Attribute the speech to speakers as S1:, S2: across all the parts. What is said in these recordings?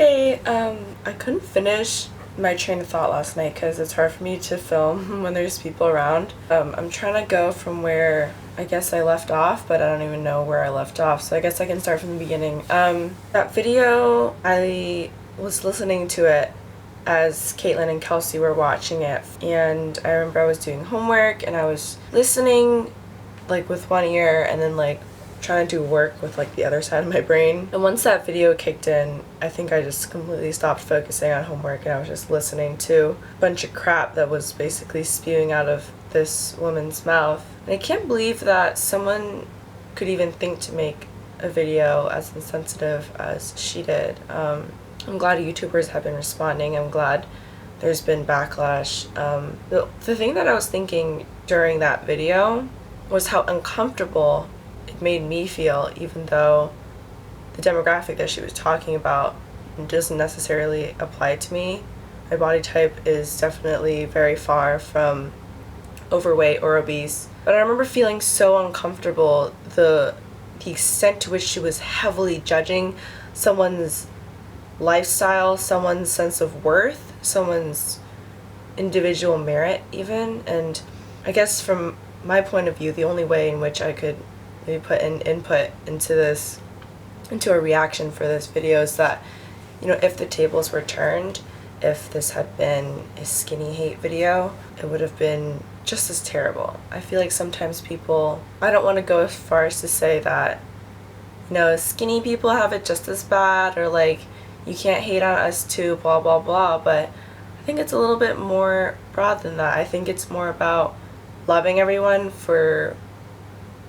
S1: Hey, I couldn't finish my train of thought last night because it's hard for me to film when there's people around. I'm trying to go from where I guess I left off, but I don't even know where I left off, so I guess I can start from the beginning. That video, I was listening to it as Caitlin and Kelsey were watching it, and I remember I was doing homework and I was listening like with one ear and then like trying to do work with like the other side of my brain. And once that video kicked in, I think I just completely stopped focusing on homework and I was just listening to a bunch of crap that was basically spewing out of this woman's mouth. And I can't believe that someone could even think to make a video as insensitive as she did. I'm glad YouTubers have been responding. I'm glad there's been backlash. The thing that I was thinking during that video was how uncomfortable it made me feel, even though the demographic that she was talking about doesn't necessarily apply to me. My body type is definitely very far from overweight or obese. But I remember feeling so uncomfortable the extent to which she was heavily judging someone's lifestyle, someone's sense of worth, someone's individual merit even. And I guess from my point of view, the only way in which I could maybe put an input into this, into a reaction for this video is that, you know, if the tables were turned, if this had been a skinny hate video, it would have been just as terrible. I feel like sometimes people, I don't want to go as far as to say that, you know, skinny people have it just as bad, or like, you can't hate on us too, blah, blah, blah, but I think it's a little bit more broad than that. I think it's more about loving everyone for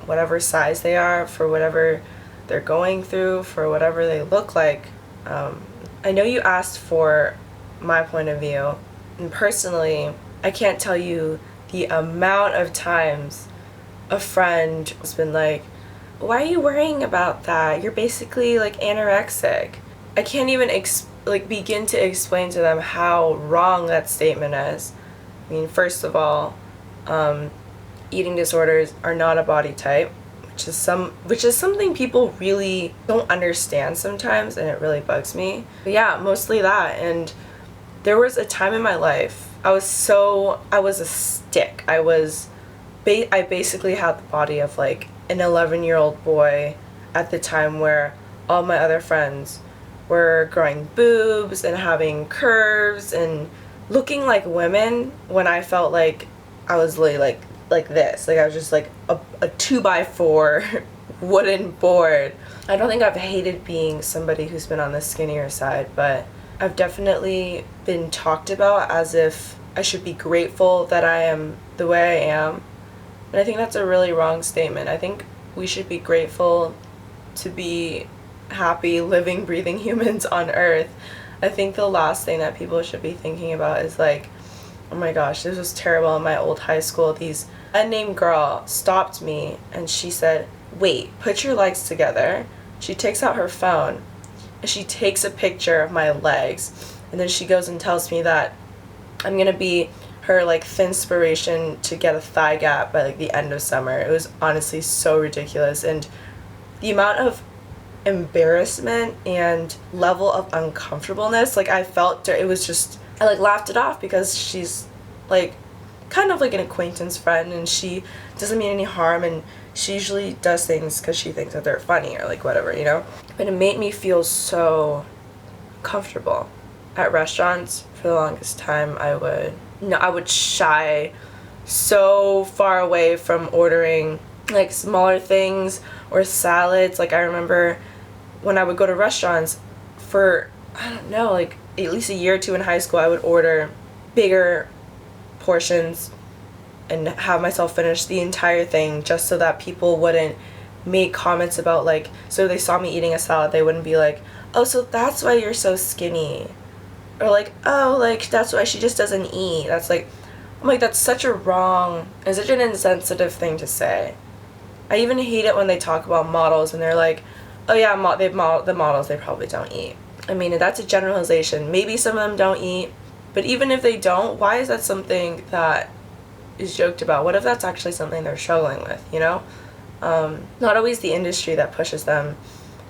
S1: whatever size they are, for whatever they're going through, for whatever they look like. I know you asked for my point of view, and personally, I can't tell you the amount of times a friend has been like, why are you worrying about that? You're basically like anorexic. I can't even begin to explain to them how wrong that statement is. I mean, first of all, eating disorders are not a body type, which is something people really don't understand sometimes, and it really bugs me. But yeah, mostly that. And there was a time in my life I was a stick. I basically had the body of like an 11-year-old boy at the time, where all my other friends were growing boobs and having curves and looking like women, when I felt like I was really like this. Like I was just like a 2x4 wooden board. I don't think I've hated being somebody who's been on the skinnier side, but I've definitely been talked about as if I should be grateful that I am the way I am. And I think that's a really wrong statement. I think we should be grateful to be happy, living, breathing humans on Earth. I think the last thing that people should be thinking about is like, oh my gosh, this was terrible in my old high school. These unnamed girl stopped me and she said, wait, put your legs together. She takes out her phone and she takes a picture of my legs, and then she goes and tells me that I'm gonna be her like inspiration to get a thigh gap by like the end of summer. It was honestly so ridiculous, and the amount of embarrassment and level of uncomfortableness like I felt, it was just, I like laughed it off because she's like kind of like an acquaintance friend and she doesn't mean any harm, and she usually does things because she thinks that they're funny or like whatever, you know. But it made me feel so comfortable. At restaurants for the longest time, I would shy so far away from ordering like smaller things or salads. Like I remember when I would go to restaurants for, I don't know, like at least a year or two in high school, I would order bigger portions and have myself finish the entire thing just so that people wouldn't make comments about like, so they saw me eating a salad, they wouldn't be like, oh, so that's why you're so skinny. Or like, oh, like that's why she just doesn't eat. That's like, I'm like, that's such a wrong and such an insensitive thing to say. I even hate it when they talk about models and they're like, oh yeah, the models, they probably don't eat. I mean, that's a generalization. Maybe some of them don't eat, but even if they don't, why is that something that is joked about? What if that's actually something they're struggling with, you know? Not always the industry that pushes them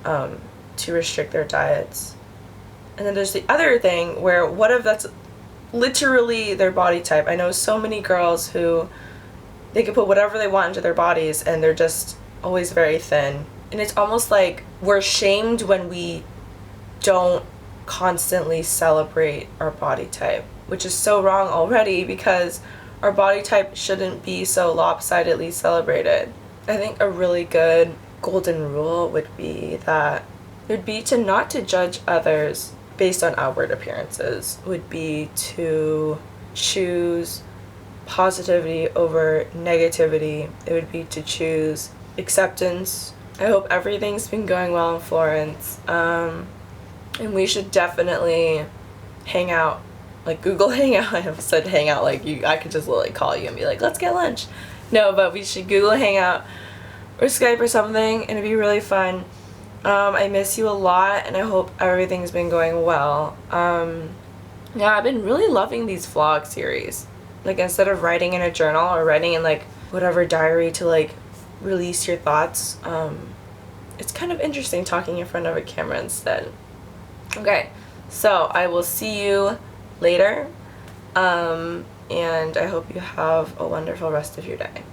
S1: to restrict their diets. And then there's the other thing where what if that's literally their body type? I know so many girls who they can put whatever they want into their bodies and they're just always very thin. And it's almost like we're shamed when we don't constantly celebrate our body type, which is so wrong already because our body type shouldn't be so lopsidedly celebrated. I think a really good golden rule would be that would be to not to judge others based on outward appearances, would be to choose positivity over negativity. It would be to choose acceptance. I hope everything's been going well in Florence. And we should definitely hang out, like Google Hangout. I said hang out like I could just literally call you and be like, let's get lunch. No, but we should Google Hangout or Skype or something, and it'd be really fun. I miss you a lot, and I hope everything's been going well. Yeah, I've been really loving these vlog series. Like, instead of writing in a journal or writing in, like, whatever diary to, like, release your thoughts, it's kind of interesting talking in front of a camera instead. Okay, so I will see you later, and I hope you have a wonderful rest of your day.